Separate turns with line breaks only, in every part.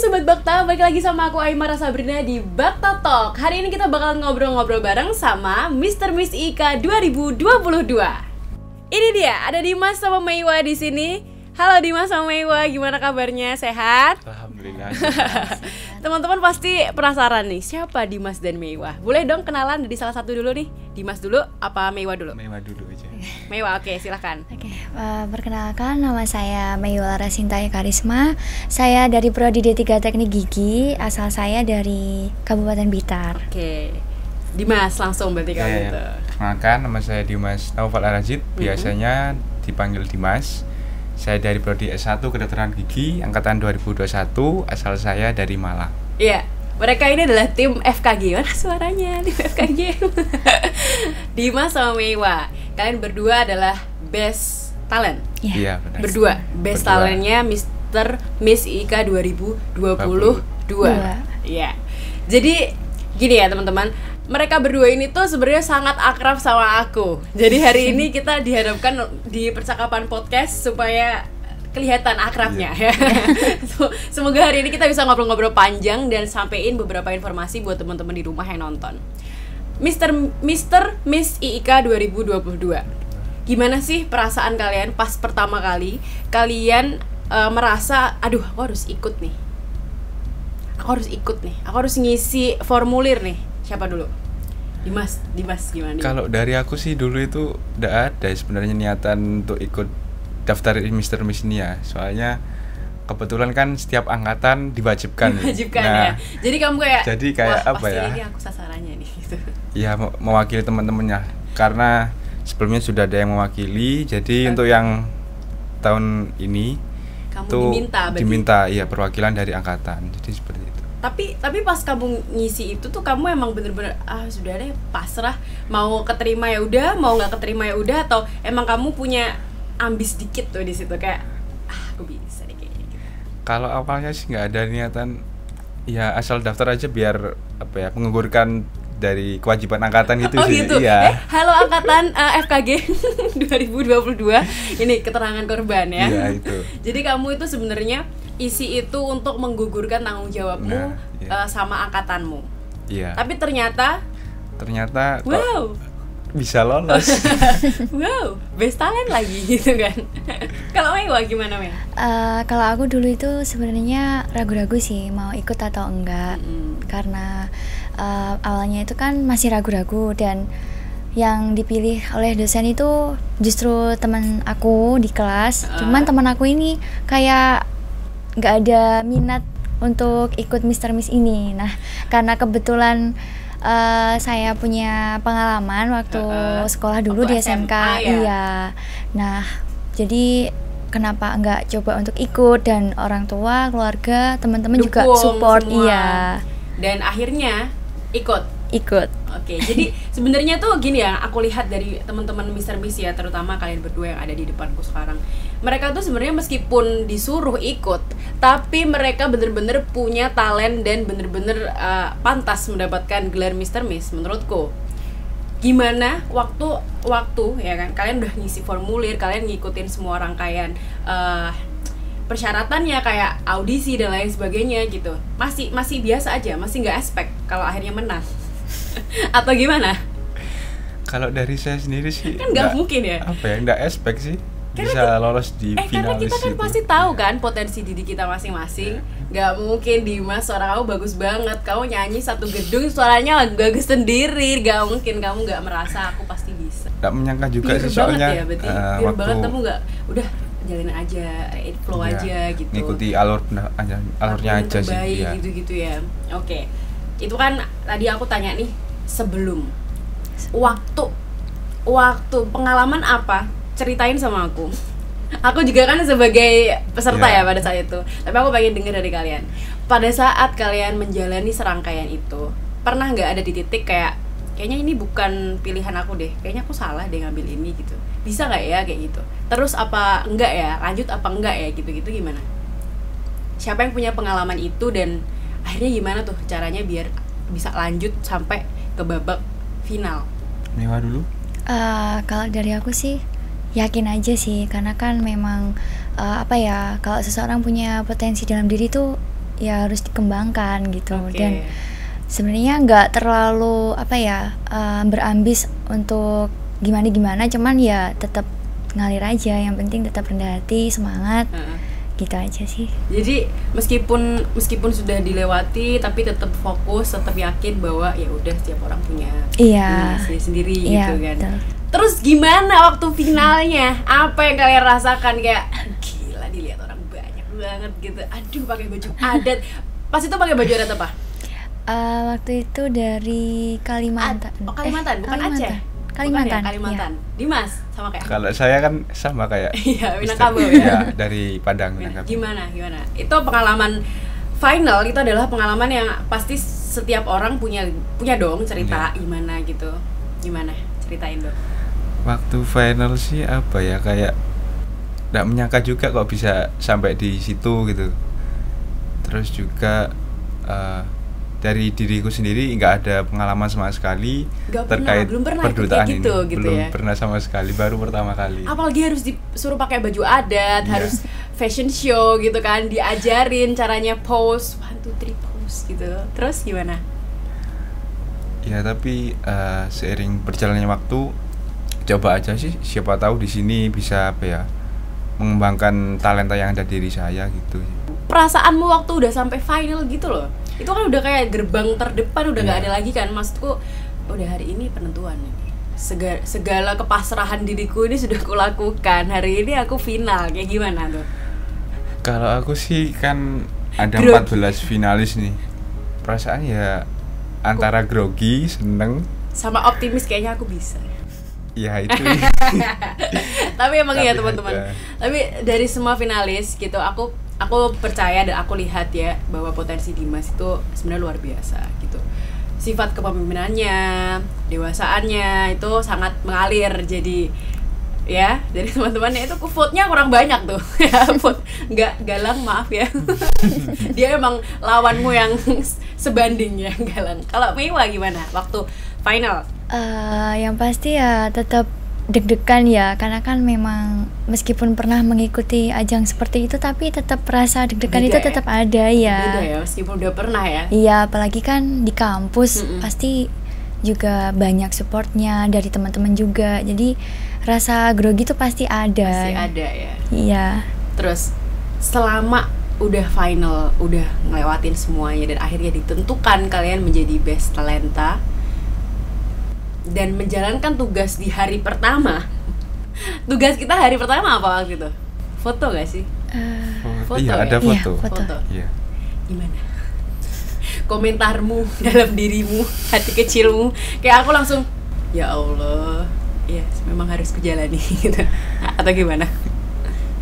Sobat Bakta, balik lagi sama aku Aymara Sabrina di Bakta Talk. Hari ini kita bakal ngobrol-ngobrol bareng sama Mr. Miss Ika 2022. Ini dia, ada Dimas sama Meiwa di sini. Halo Dimas sama Meiwa, gimana kabarnya? Sehat?
Alhamdulillah.
Teman-teman pasti penasaran nih, siapa Dimas dan Meiwa? Boleh dong kenalan dari salah satu dulu nih. Dimas dulu apa Meiwa dulu?
Meiwa dulu aja.
Meiwa, oke, silahkan.
Perkenalkan, nama saya Meiwa Larasintaya Karisma. Saya dari Prodi D3 Teknik Gigi. Asal saya dari Kabupaten Blitar.
Oke, Dimas langsung berarti kalau gitu.
Perkenalkan, nama saya Dimas Naufal Arajid. Biasanya dipanggil Dimas. Saya dari Prodi S1 Kedokteran Gigi angkatan 2021. Asal saya dari Malang.
Iya, mereka ini adalah tim FKG. Mana suaranya tim FKG? Dimas sama Meiwa, kalian berdua adalah best talent.
Iya, benar.
Berdua best talentnya Mr. Miss Ika 2022. Iya. Jadi gini ya teman-teman, mereka berdua ini tuh sebenarnya sangat akrab sama aku. Jadi hari ini kita dihadapkan di percakapan podcast supaya kelihatan akrabnya ya. Semoga hari ini kita bisa ngobrol-ngobrol panjang dan sampein beberapa informasi buat teman-teman di rumah yang nonton. Mr. Miss Ika 2022. Gimana sih perasaan kalian pas pertama kali kalian merasa, aduh aku harus ikut nih. Aku harus ngisi formulir nih. Siapa dulu? Dimas gimana nih?
Kalau dari aku sih dulu itu udah ada sebenarnya niatan untuk ikut daftar Mr. Miss ini ya. Soalnya kebetulan kan setiap angkatan diwajibkan
ya. Jadi kamu kayak
apa
pasti
ya?
Ini aku sasarannya nih gitu.
Ya mewakili teman-temannya. Karena sebelumnya sudah ada yang mewakili. Jadi untuk yang tahun ini
kamu
tuh diminta ya perwakilan dari angkatan. Jadi seperti itu.
Tapi pas kamu ngisi itu tuh kamu emang bener-bener sudah deh pasrah, mau keterima ya udah, mau nggak keterima ya udah, atau emang kamu punya ambis dikit tuh di situ kayak aku bisa deh kayaknya gitu.
Kalau awalnya sih nggak ada niatan, ya asal daftar aja biar menggugurkan dari kewajiban angkatan gitu sih.
Gitu.
Iya.
Halo angkatan FKG 2022. Ini keterangan korban ya.
Iya itu.
Jadi kamu itu sebenarnya isi itu untuk menggugurkan tanggung jawabmu sama angkatanmu.
Iya.
Tapi ternyata
wow, bisa lolos.
Wow,
best talent lagi gitu kan. Kalau Meiwa gimana Mei?
Kalau aku dulu itu sebenarnya ragu-ragu sih mau ikut atau enggak. Karena awalnya itu kan masih ragu-ragu, dan yang dipilih oleh dosen itu justru teman aku di kelas. Cuman teman aku ini kayak nggak ada minat untuk ikut Mr. Miss ini. Nah, karena kebetulan saya punya pengalaman waktu sekolah dulu di SMK, iya. Nah, jadi kenapa nggak coba untuk ikut, dan orang tua, keluarga, teman-teman juga support semua. Iya.
Dan akhirnya ikut. Oke, jadi sebenarnya tuh gini ya, aku lihat dari teman-teman Mr. Miss ya, terutama kalian berdua yang ada di depanku sekarang. Mereka tuh sebenarnya meskipun disuruh ikut, tapi mereka bener-bener punya talent dan bener-bener pantas mendapatkan gelar Mr. Miss menurutku. Gimana waktu ya kan, kalian udah ngisi formulir, kalian ngikutin semua rangkaian persyaratannya kayak audisi dan lain sebagainya gitu. Masih biasa aja, masih nggak expect kalau akhirnya menang. Atau gimana?
Kalau dari saya sendiri sih
kan nggak mungkin ya.
Nggak expect sih bisa lolos di finalis.
Karena kita kan pasti tahu kan potensi diri kita masing-masing. Nggak mungkin Dimas, suara kamu bagus banget, kamu nyanyi satu gedung suaranya bagus sendiri. Nggak mungkin kamu nggak merasa aku pasti bisa.
Nggak menyangka juga sih
Ya,
soalnya
pure banget kamu nggak udah jalanin aja, flow aja gitu.
Ngikuti alurnya aja sih ya.
Gitu ya. Oke. Itu kan tadi aku tanya nih sebelum waktu pengalaman apa, ceritain sama aku. Aku juga kan sebagai peserta ya pada saat itu. Tapi aku pengen denger dari kalian. Pada saat kalian menjalani serangkaian itu, pernah nggak ada di titik kayaknya ini bukan pilihan aku deh, kayaknya aku salah deh ngambil ini gitu. Bisa nggak ya kayak gitu? Terus apa enggak ya? Lanjut apa enggak ya? Gitu-gitu gimana? Siapa yang punya pengalaman itu dan akhirnya gimana tuh caranya biar bisa lanjut sampai ke babak final?
Meiwa dulu.
Kalau dari aku sih yakin aja sih, karena kan memang kalau seseorang punya potensi dalam diri tuh ya harus dikembangkan gitu. Dan sebenarnya nggak terlalu berambis untuk gimana, cuman ya tetap ngalir aja, yang penting tetap rendah hati, semangat. Gitu aja sih.
Jadi meskipun sudah dilewati tapi tetap fokus, tetap yakin bahwa ya udah setiap orang punya sendiri gitu kan. Betul. Terus gimana waktu finalnya? Apa yang kalian rasakan, kayak gila dilihat orang banyak banget gitu. Aduh, pakai baju adat. Pas itu pakai baju adat apa?
Waktu itu dari Kalimantan.
Kalimantan, bukan Aceh.
Kalimantan.
Kalimantan. Ya. Dimas sama kayak.
Kalau saya kan sama kayak.
Iya, Minangkabau
ya. Dari Padang Minangkabau.
Gimana? Itu pengalaman final, itu adalah pengalaman yang pasti setiap orang punya dong cerita gimana gitu. Gimana? Ceritain dong.
Waktu final sih apa ya, kayak nggak menyangka juga kok bisa sampai di situ gitu. Terus juga dari diriku sendiri nggak ada pengalaman sama sekali terkait perdutaan ini, belum pernah sama sekali, baru pertama kali.
Apalagi harus disuruh pakai baju adat, harus fashion show gitu kan, diajarin caranya pose 1, 2, 3 pose gitu. Terus gimana?
Ya tapi seiring berjalannya waktu, coba aja sih, siapa tahu di sini bisa mengembangkan talenta yang ada di diri saya gitu.
Perasaanmu waktu udah sampai final gitu loh, itu kan udah kayak gerbang terdepan, udah gak ada lagi kan, maksudku udah hari ini penentuan ini, segala kepasrahan diriku ini sudah kulakukan, hari ini aku final, kayak gimana tuh?
Kalau aku sih kan ada 14 finalis nih, perasaan ya antara grogi, seneng,
sama optimis, kayaknya aku bisa.
Ya itu.
Tapi emang iya teman-teman, tapi dari semua finalis gitu, aku percaya dan aku lihat ya bahwa potensi Dimas itu sebenarnya luar biasa gitu. Sifat kepemimpinannya, dewasaannya itu sangat mengalir. Jadi ya dari teman-temannya itu vote-nya kurang banyak tuh. Vote nggak Galang, maaf ya. Dia emang lawanmu yang sebanding ya, Galang. Kalau Meiwa gimana waktu final?
Yang pasti ya tetap deg-degan ya, karena kan memang meskipun pernah mengikuti ajang seperti itu tapi tetap rasa deg-degan itu tetap ada ya.
Beda ya, meskipun udah pernah ya.
Iya, apalagi kan di kampus pasti juga banyak supportnya dari teman-teman juga, jadi rasa grogi itu pasti ada.
Pasti ada ya.
Iya.
Terus selama udah final, udah ngelewatin semuanya dan akhirnya ditentukan kalian menjadi best talenta dan menjalankan tugas di hari pertama. Tugas kita hari pertama apa waktu itu? Foto gak sih?
Foto iya, ada foto.
Iya, foto.
Iya.
Gimana? Komentarmu dalam dirimu, hati kecilmu, kayak aku langsung, ya Allah, ya memang harus kujalani gitu. Atau gimana?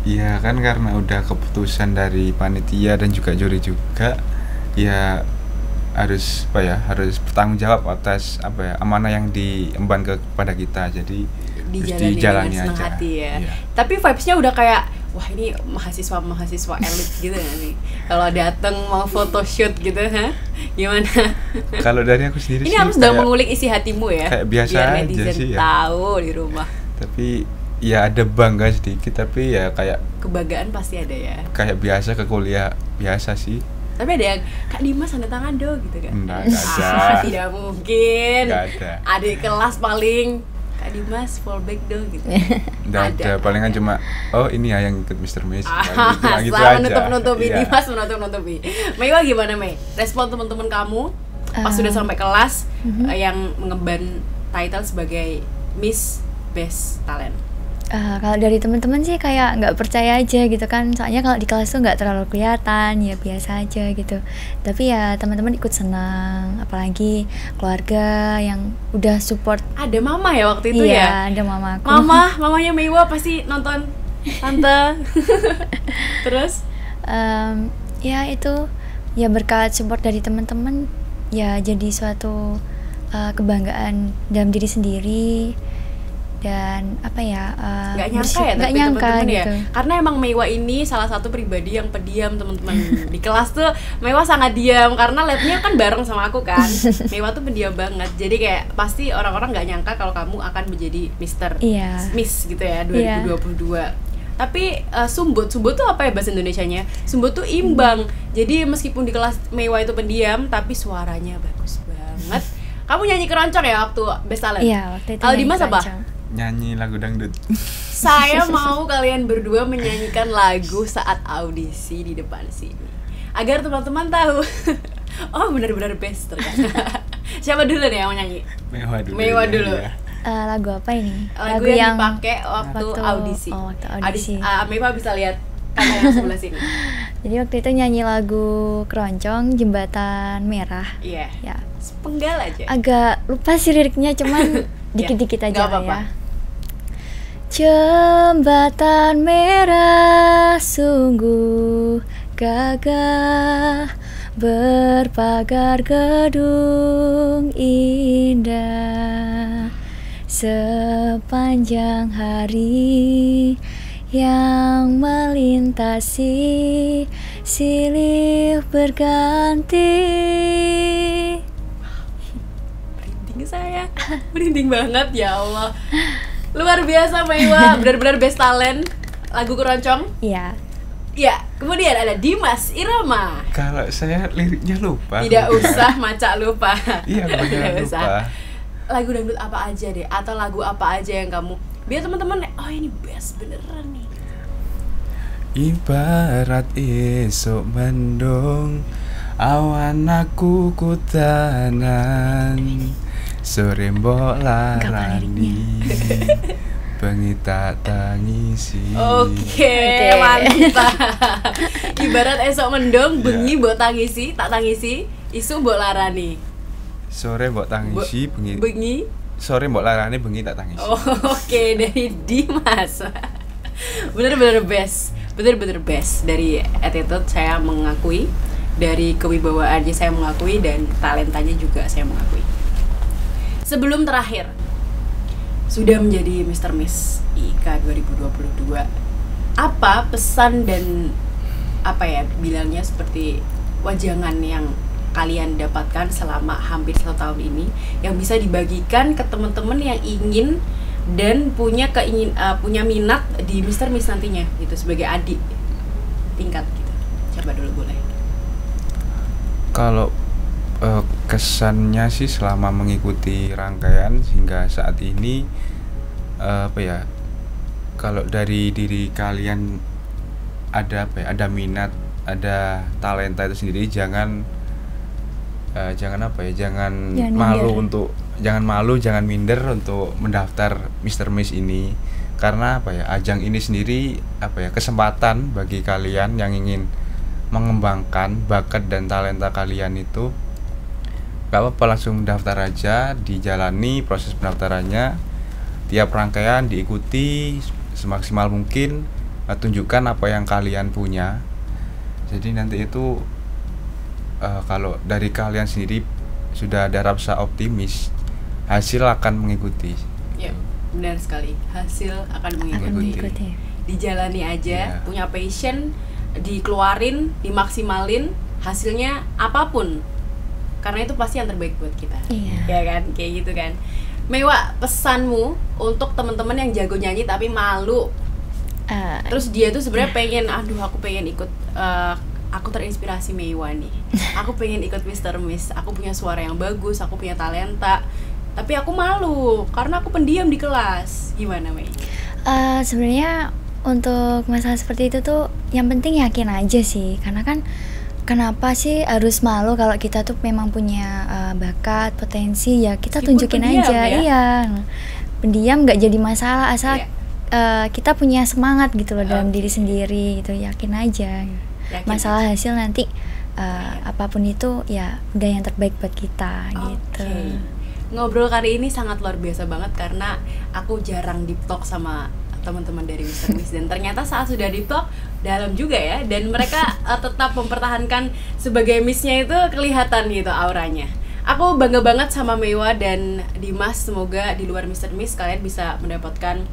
Iya kan, karena udah keputusan dari panitia dan juga juri juga, ya harus harus bertanggung jawab atas amanah yang diemban kepada kita, jadi dijalani dengan senang
hati ya. Iya. Tapi vibes-nya udah kayak wah ini mahasiswa elit gitu ya nih. Kalau datang mau photoshoot gitu, gimana?
Kalau dari aku sendiri
ini aku sedang mengulik isi hatimu ya.
Kayak biasa
biar
aja
netizen
sih ya.
Tahu di rumah.
Tapi ya ada bangga sedikit, tapi ya kayak
kebanggaan pasti ada ya.
Kayak biasa ke kuliah biasa sih.
Tapi ada yang, Kak Dimas tanda tangan dong gitu kan?
Enggak ada.
Tidak mungkin.
Enggak ada.
Adik kelas paling, Kak Dimas fallback dong gitu.
Enggak ada, palingan cuma ini ya yang ikut Mr. Miss.
Gitu aja. Menutup-nutupi, iya. Dimas menutup-nutupi. Meiwa gimana Mei? Respon teman-teman kamu pas sudah sampai kelas yang mengemban title sebagai Miss Best Talent?
Kalau dari teman-teman sih kayak nggak percaya aja gitu kan, soalnya kalau di kelas tuh nggak terlalu kelihatan, ya biasa aja gitu. Tapi ya teman-teman ikut senang, apalagi keluarga yang udah support.
Ada mama ya waktu itu ya?
Iya, ada mama aku.
Mamanya Meiwa pasti nonton tante. Terus?
Ya itu ya berkat support dari teman-teman ya jadi suatu kebanggaan dalam diri sendiri. Dan
nggak nyangka ya,
nggak
tapi
nyangka
teman-teman
gitu
ya, karena emang Meiwa ini salah satu pribadi yang pendiam teman-teman. Di kelas tuh Meiwa sangat diam karena labnya kan bareng sama aku kan. Meiwa tuh pendiam banget, jadi kayak pasti orang-orang nggak nyangka kalau kamu akan menjadi Miss gitu ya 2022. Tapi sumbut tuh apa ya bahasa Indonesianya? Sumbut tuh imbang. Jadi meskipun di kelas Meiwa itu pendiam, tapi suaranya bagus banget. Kamu nyanyi keroncong ya waktu Best Talent?
Iya, waktu itu.
Kalau Dimas apa?
Nyanyi lagu dangdut.
Saya mau kalian berdua menyanyikan lagu saat audisi di depan sini, agar teman-teman tahu. Oh, benar-benar best ternyata. Siapa dulu nih yang mau nyanyi? Meiwa dulu.
Ya.
Lagu apa ini?
Lagu yang dipakai waktu audisi.
Oh, waktu audisi.
Meiwa bisa lihat kamera yang sebelah sini.
Jadi waktu itu nyanyi lagu Keroncong Jembatan Merah.
Iya.
Ya.
Sepenggal aja.
Agak lupa sih liriknya, cuman dikit-dikit aja
apa-apa.
ya. Jembatan merah sungguh gagah, berpagar gedung indah, sepanjang hari yang melintasi silih berganti.
Merinding saya, merinding banget ya Allah. Luar biasa Meiwa, benar-benar Best Talent. Lagu Keroncong.
Iya.
Ya, kemudian ada Dimas Irama.
Kalau saya liriknya lupa.
Tidak usah macak lupa.
Iya, benar lupa.
Lagu dangdut apa aja deh, atau lagu apa aja yang kamu, biar teman-teman, oh ini best beneran nih.
Ibarat esok mendung, awan aku kutanan, sore mbok larani, bengi tak tangisi.
Oke. Mantap. Ibarat esok mendung, bengi mbok tangisi, tak tangisi, isu mbok larani.
Sore mbok tangisi,
bengi.
Sore mbok larani, bengi tak tangisi.
Oke, dari Dimas. Bener-bener best. Bener-bener best. Dari attitude saya mengakui, dari kewibawaannya saya mengakui, dan talentanya juga saya mengakui. Sebelum terakhir, sudah menjadi Mr. Miss IIKA 2022, apa pesan dan apa ya bilangnya seperti wajangan yang kalian dapatkan selama hampir 1 tahun ini yang bisa dibagikan ke teman-teman yang ingin dan punya punya minat di Mr. Miss nantinya gitu, sebagai adik tingkat gitu. Coba dulu boleh.
Kalau kesannya sih selama mengikuti rangkaian hingga saat ini, apa ya, kalau dari diri kalian ada apa ya, ada minat, ada talenta itu sendiri, jangan apa ya, jangan malu, jangan minder untuk mendaftar Mr. Miss ini, karena apa ya, ajang ini sendiri apa ya, kesempatan bagi kalian yang ingin mengembangkan bakat dan talenta kalian itu. Gak apa-apa, langsung daftar aja, dijalani proses pendaftarannya, tiap rangkaian diikuti semaksimal mungkin, tunjukkan apa yang kalian punya. Jadi nanti itu kalau dari kalian sendiri sudah ada rasa optimis, hasil akan mengikuti.
Ya, benar sekali, hasil akan mengikuti. Dijalani aja, punya passion, dikeluarin, dimaksimalin, hasilnya apapun, karena itu pasti yang terbaik buat kita. Ya kan, kayak gitu kan. Meiwa, pesanmu untuk teman-teman yang jago nyanyi tapi malu, terus dia tuh sebenarnya pengen, aku pengen ikut, aku terinspirasi Meiwa nih, aku pengen ikut Mr. Miss, aku punya suara yang bagus, aku punya talenta, tapi aku malu karena aku pendiam di kelas. Gimana Mei?
Sebenarnya untuk masalah seperti itu tuh yang penting yakin aja sih, karena kan kenapa sih harus malu kalau kita tuh memang punya bakat, potensi, ya kita tunjukin aja.
Ya?
Iya, pendiam nggak jadi masalah asal kita punya semangat gitu loh dalam diri sendiri, gitu. Yakin aja. Masalah hasil nanti apapun itu ya udah yang terbaik buat kita gitu.
Ngobrol kali ini sangat luar biasa banget karena aku jarang deep talk sama teman-teman dari Mr. Miss, dan ternyata saat sudah deep talk dalam juga ya, dan mereka tetap mempertahankan sebagai Miss-nya itu kelihatan gitu auranya. Aku bangga banget sama Meiwa dan Dimas, semoga di luar Mr. Miss kalian bisa mendapatkan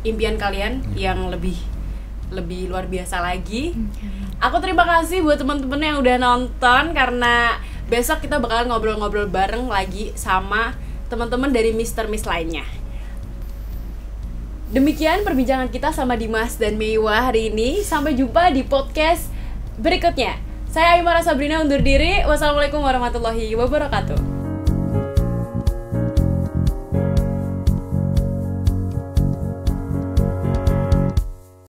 impian kalian yang lebih luar biasa lagi. Aku terima kasih buat teman-teman yang udah nonton, karena besok kita bakal ngobrol-ngobrol bareng lagi sama teman-teman dari Mr. Miss lainnya. Demikian perbincangan kita sama Dimas dan Meiwa hari ini. Sampai jumpa di podcast berikutnya. Saya Aymara Sabrina undur diri. Wassalamualaikum warahmatullahi wabarakatuh.